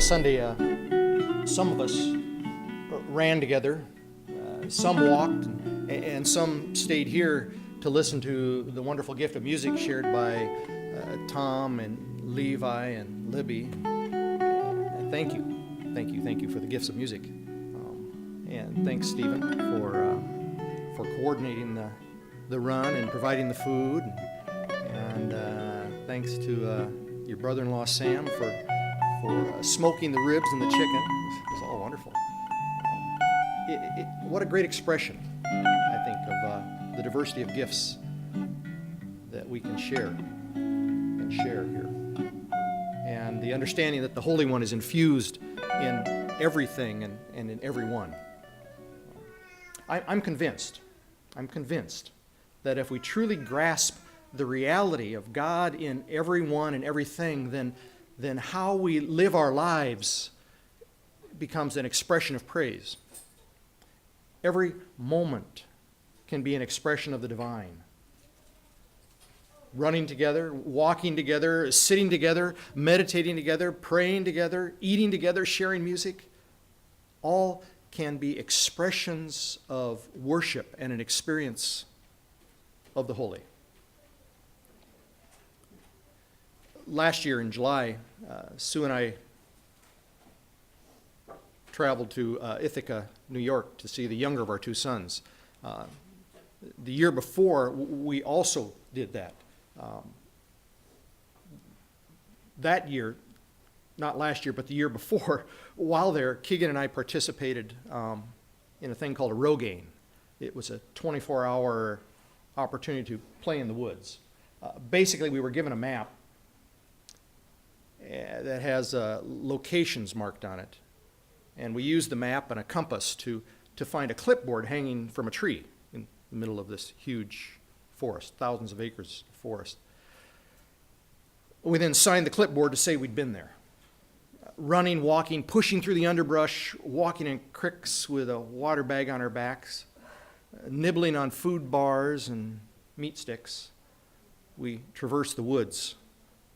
last Sunday, some of us ran together, some walked, and some stayed here to listen to the wonderful gift of music shared by Tom and Levi and Libby. Thank you for the gifts of music, and thanks, Stephen, for coordinating the run and providing the food, and thanks to your brother-in-law Sam for smoking the ribs and the chicken. It was all wonderful. What a great expression, I think, of the diversity of gifts that we can share here. And the understanding that the Holy One is infused in everything and in everyone. I'm convinced that if we truly grasp the reality of God in everyone and everything, then how we live our lives becomes an expression of praise. Every moment can be an expression of the divine. Running together, walking together, sitting together, meditating together, praying together, eating together, sharing music, all can be expressions of worship and an experience of the holy. Last year in July, Sue and I traveled to Ithaca, New York, to see the younger of our two sons. The year before, we also did that. That year, not last year, but the year before, while there, Keegan and I participated in a thing called a Rogaine. It was a 24-hour opportunity to play in the woods. Basically, we were given a map that has locations marked on it. And we used the map and a compass to find a clipboard hanging from a tree in the middle of this huge forest, thousands of acres of forest. We then signed the clipboard to say we'd been there. Running, walking, pushing through the underbrush, walking in creeks with a water bag on our backs, nibbling on food bars and meat sticks. We traversed the woods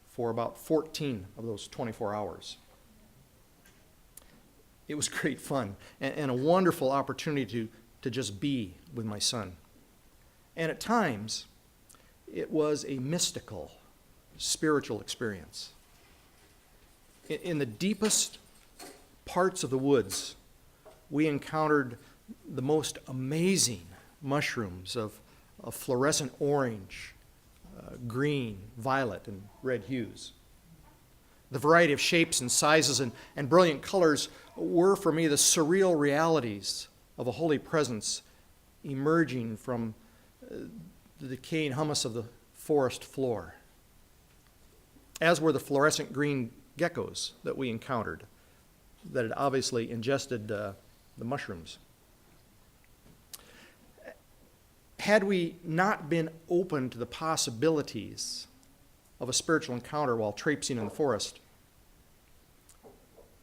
for about 14 of those 24 hours. It was great fun and a wonderful opportunity to just be with my son. And at times, it was a mystical, spiritual experience. In the deepest parts of the woods, we encountered the most amazing mushrooms of fluorescent orange, green, violet, and red hues. The variety of shapes and sizes and brilliant colors were, for me, the surreal realities of a holy presence emerging from the decaying humus of the forest floor, as were the fluorescent green geckos that we encountered that had obviously ingested the mushrooms. Had we not been open to the possibilities of a spiritual encounter while traipsing in the forest,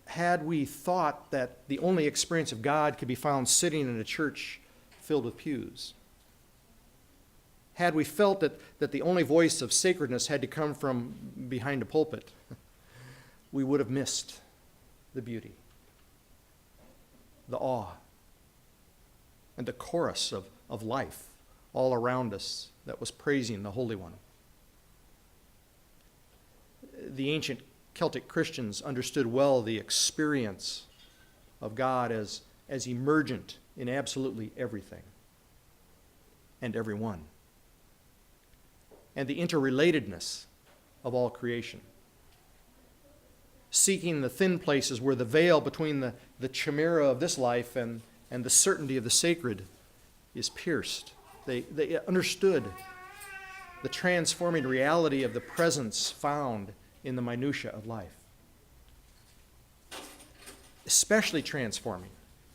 had we thought that the only experience of God could be found sitting in a church filled with pews, had we felt that the only voice of sacredness had to come from behind a pulpit, we would have missed the beauty, the awe, and the chorus of life all around us that was praising the Holy One. The ancient Celtic Christians understood well the experience of God as emergent in absolutely everything and everyone, and the interrelatedness of all creation. Seeking the thin places where the veil between the chimera of this life and the certainty of the sacred is pierced. They understood the transforming reality of the presence found in the minutiae of life. Especially transforming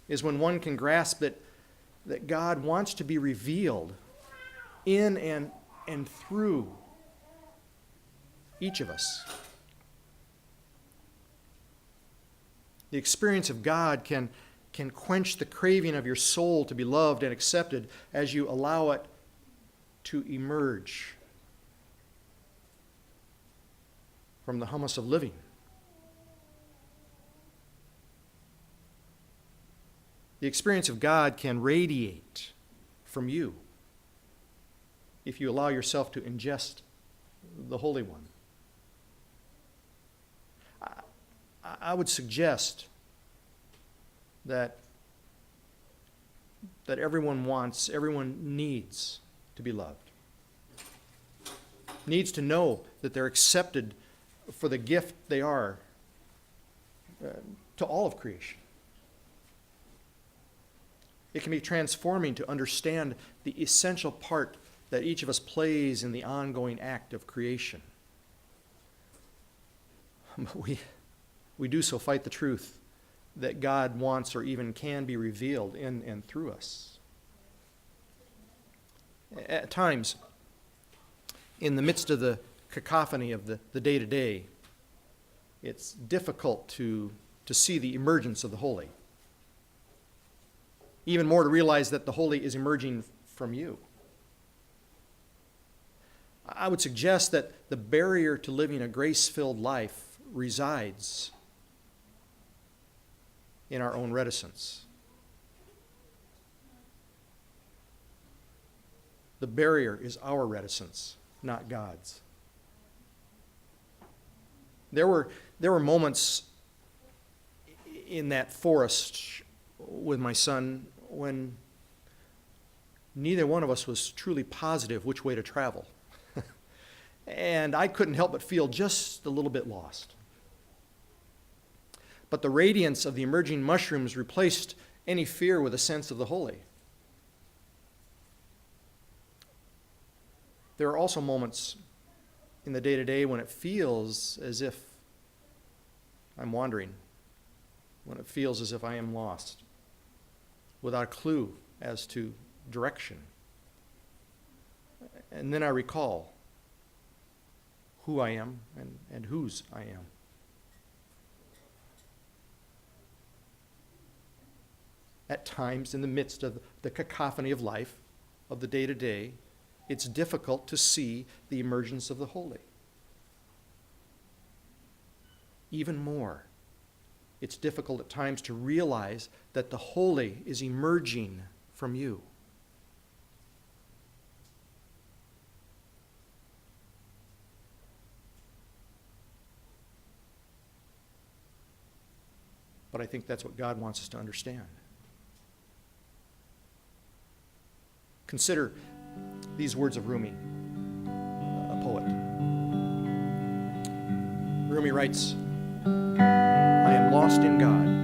is when one can grasp that God wants to be revealed in and through each of us. The experience of God can quench the craving of your soul to be loved and accepted as you allow it to emerge from the humus of living The experience of God can radiate from you if you allow yourself to ingest the Holy One. I would suggest that everyone wants, everyone needs to be loved. Needs to know that they're accepted for the gift they are to all of creation. It can be transforming to understand the essential part that each of us plays in the ongoing act of creation. But we do so fight the truth that God wants or even can be revealed in and through us. At times, in the midst of the cacophony of the day-to-day, it's difficult to see the emergence of the holy. Even more to realize that the holy is emerging from you. I would suggest that the barrier to living a grace-filled life resides in our own reticence. The barrier is our reticence, not God's. There were moments in that forest with my son when neither one of us was truly positive which way to travel. And I couldn't help but feel just a little bit lost. But the radiance of the emerging mushrooms replaced any fear with a sense of the holy. There are also moments in the day-to-day when it feels as if I'm wandering, when it feels as if I am lost, without a clue as to direction. And then I recall who I am and whose I am. At times, in the midst of the cacophony of life, of the day-to-day, it's difficult to see the emergence of the holy. Even more, it's difficult at times to realize that the holy is emerging from you. But I think that's what God wants us to understand. Consider these words of Rumi, a poet. Rumi writes, "I am lost in God.